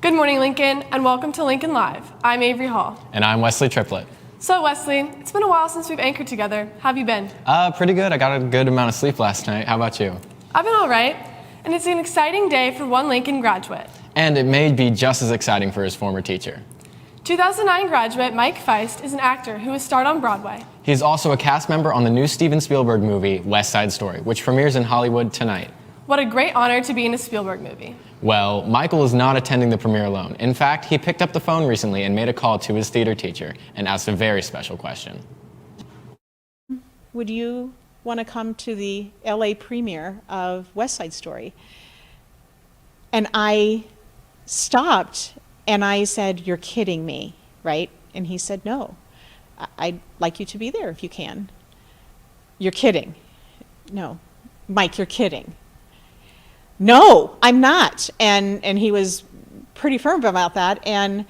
Good morning, Lincoln, and welcome to Lincoln Live. I'm Avery Hall. And I'm Wesley Triplett. So, Wesley, it's been a while since we've anchored together. How have you been? Pretty good. I got a good amount of sleep last night. How about you? I've been all right, and it's an exciting day for one Lincoln graduate. And it may be just as exciting for his former teacher. 2009 graduate Mike Feist is an actor who has starred on Broadway. He's also a cast member on the new Steven Spielberg movie, West Side Story, which premieres in Hollywood tonight. What a great honor to be in a Spielberg movie. Well, Michael is not attending the premiere alone. In fact, he picked up the phone recently and made a call to his theater teacher and asked a very special question. Would you want to come to the LA premiere of West Side Story? And I stopped and I said, "You're kidding me, right?" And he said, "No, I'd like you to be there if you can." "You're kidding." "No, Mike, you're kidding." "No, I'm not." And he was pretty firm about that. And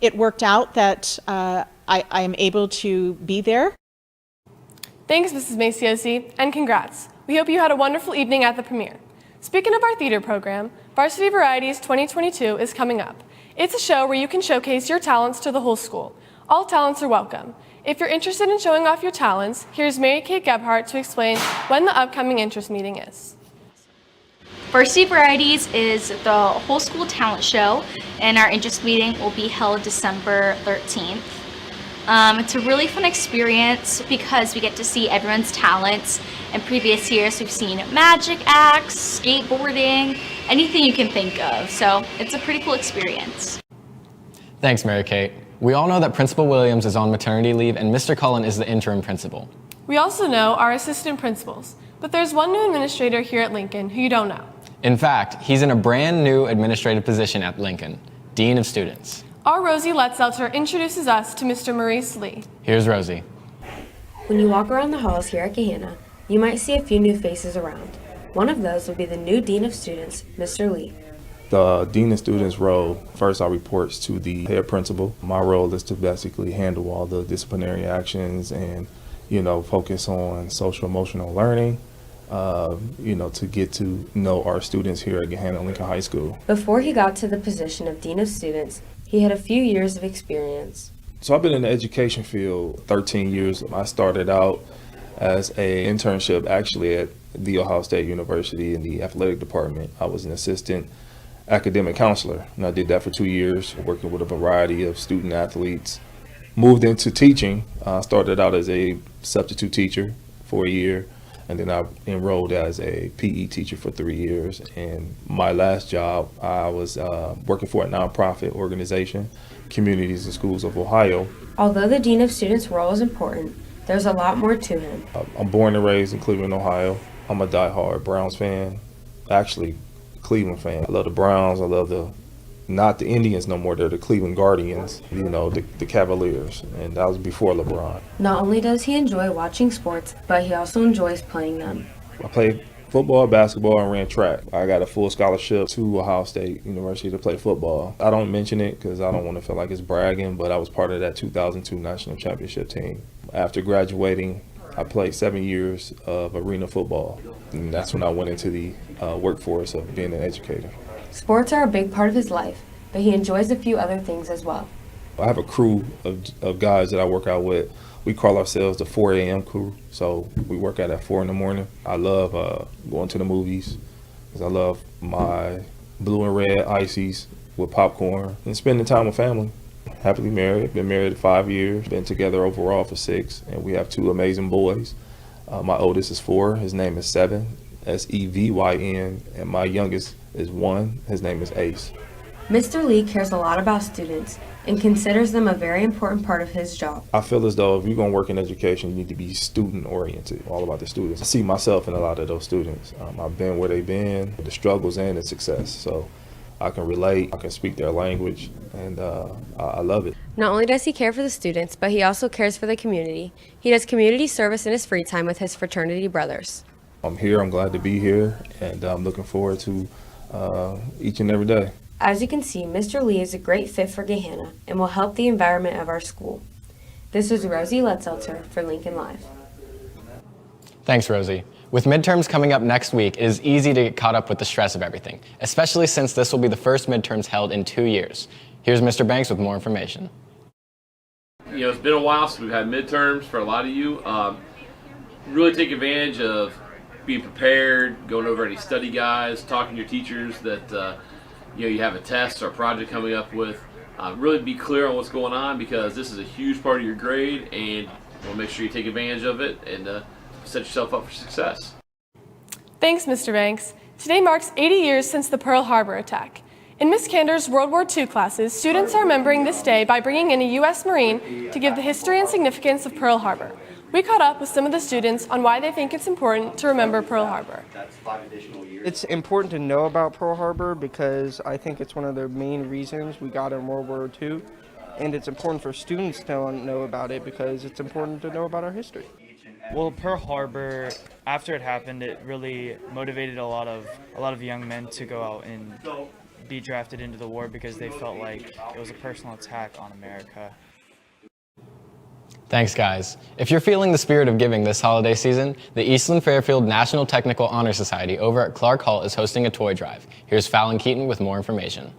it worked out that I am able to be there. Thanks, Mrs. Maciosi, and congrats. We hope you had a wonderful evening at the premiere. Speaking of our theater program, Varsity Varieties 2022 is coming up. It's a show where you can showcase your talents to the whole school. All talents are welcome. If you're interested in showing off your talents, here's Mary Kate Gebhardt to explain when the upcoming interest meeting is. Varsity Varieties is the whole school talent show, and our interest meeting will be held December 13th. It's a really fun experience because we get to see everyone's talents. In previous years, we've seen magic acts, skateboarding, anything you can think of. So it's a pretty cool experience. Thanks, Mary Kate. We all know that Principal Williams is on maternity leave and Mr. Cullen is the interim principal. We also know our assistant principals, but there's one new administrator here at Lincoln who you don't know. In fact, he's in a brand new administrative position at Lincoln, Dean of Students. Our Rosie Letzelter introduces us to Mr. Maurice Lee. Here's Rosie. When you walk around the halls here at Gahanna, you might see a few new faces around. One of those will be the new Dean of Students, Mr. Lee. The Dean of Students role, first I reports to the head principal. My role is to basically handle all the disciplinary actions and, focus on social emotional learning, to get to know our students here at Gahanna Lincoln High School. Before he got to the position of Dean of Students, he had a few years of experience. So I've been in the education field 13 years. I started out as an internship actually at The Ohio State University in the athletic department. I was an assistant academic counselor, and I did that for 2 years, working with a variety of student athletes. Moved into teaching. I started out as a substitute teacher for a year, and then I enrolled as a PE teacher for 3 years. And my last job, I was working for a nonprofit organization, Communities and Schools of Ohio. Although the Dean of Students role is important, there's a lot more to him. I'm born and raised in Cleveland, Ohio. I'm a diehard Browns fan, actually Cleveland fan. I love the Browns. I love not the Indians no more, they're the Cleveland Guardians, the Cavaliers, and that was before LeBron. Not only does he enjoy watching sports, but he also enjoys playing them. I played football, basketball, and ran track. I got a full scholarship to Ohio State University to play football. I don't mention it because I don't want to feel like it's bragging, but I was part of that 2002 national championship team. After graduating, I played 7 years of arena football, and that's when I went into the workforce of being an educator. Sports are a big part of his life, but he enjoys a few other things as well. I have a crew of guys that I work out with. We call ourselves the 4 a.m. crew, so we work out at 4 in the morning. I love going to the movies because I love my blue and red ices with popcorn and spending time with family. Happily married, been married 5 years, been together overall for 6, and we have 2 amazing boys. My oldest is 4, his name is Sevyn, Sevyn, and my youngest is 1, his name is Ace. Mr. Lee cares a lot about students and considers them a very important part of his job. I feel as though if you're going to work in education, you need to be student-oriented, all about the students. I see myself in a lot of those students. I've been where they've been, the struggles and the success, so I can relate, I can speak their language, and I love it. Not only does he care for the students, but he also cares for the community. He does community service in his free time with his fraternity brothers. I'm here, I'm glad to be here, and I'm looking forward to each and every day. As you can see, Mr. Lee is a great fit for Gahanna and will help the environment of our school. This is Rosie Letzelter for Lincoln Live. Thanks, Rosie. With midterms coming up next week, it is easy to get caught up with the stress of everything, especially since this will be the first midterms held in 2 years. Here's Mr. Banks with more information. You know, it's been a while since we've had midterms for a lot of you. Really take advantage of being prepared, going over any study guides, talking to your teachers that you have a test or a project coming up with. Really be clear on what's going on, because this is a huge part of your grade, and you want to make sure you take advantage of it and set yourself up for success. Thanks, Mr. Banks. Today marks 80 years since the Pearl Harbor attack. In Miss Cantor's World War II classes, students are remembering this day by bringing in a U.S. Marine to give the history and significance of Pearl Harbor. We caught up with some of the students on why they think it's important to remember Pearl Harbor. It's important to know about Pearl Harbor because I think it's one of the main reasons we got in World War II, and it's important for students to know about it because it's important to know about our history. Well, Pearl Harbor, after it happened, it really motivated a lot of young men to go out and be drafted into the war because they felt like it was a personal attack on America. Thanks, guys. If you're feeling the spirit of giving this holiday season, the Eastland Fairfield National Technical Honor Society over at Clark Hall is hosting a toy drive. Here's Fallon Keaton with more information.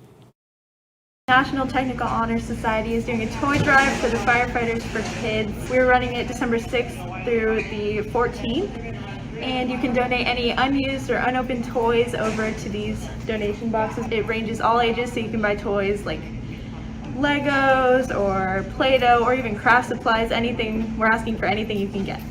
National Technical Honor Society is doing a toy drive for the Firefighters for Kids. We're running it December 6th through the 14th, and you can donate any unused or unopened toys over to these donation boxes. It ranges all ages, so you can buy toys like Legos or Play-Doh or even craft supplies, anything. We're asking for anything you can get.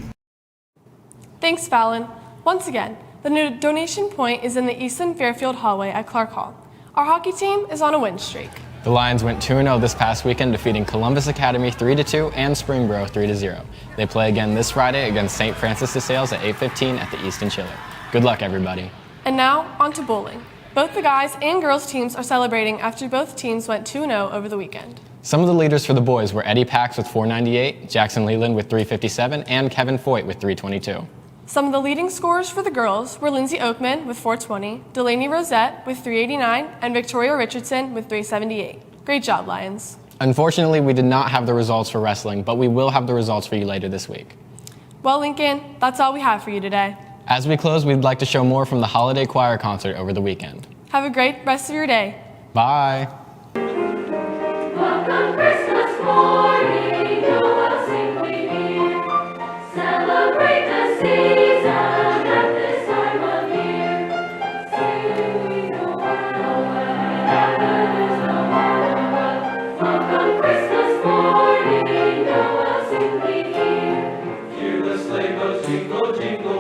Thanks, Fallon. Once again, the new donation point is in the Eastland Fairfield hallway at Clark Hall. Our hockey team is on a win streak. The Lions went 2-0 this past weekend, defeating Columbus Academy 3-2 and Springboro 3-0. They play again this Friday against St. Francis de Sales at 8:15 at the Easton Chiller. Good luck, everybody. And now, on to bowling. Both the guys and girls teams are celebrating after both teams went 2-0 over the weekend. Some of the leaders for the boys were Eddie Pax with 498, Jackson Leland with 357, and Kevin Foyt with 322. Some of the leading scorers for the girls were Lindsay Oakman with 420, Delaney Rosette with 389, and Victoria Richardson with 378. Great job, Lions. Unfortunately, we did not have the results for wrestling, but we will have the results for you later this week. Well, Lincoln, that's all we have for you today. As we close, we'd like to show more from the Holiday Choir concert over the weekend. Have a great rest of your day. Bye. Welcome Christmas morning, Noel simply here. Celebrate the season at this time of year. Sing Noel, heaven is the wonderful. Welcome Christmas morning, Noel simply here. Hear the sleigh bells jingle, jingle.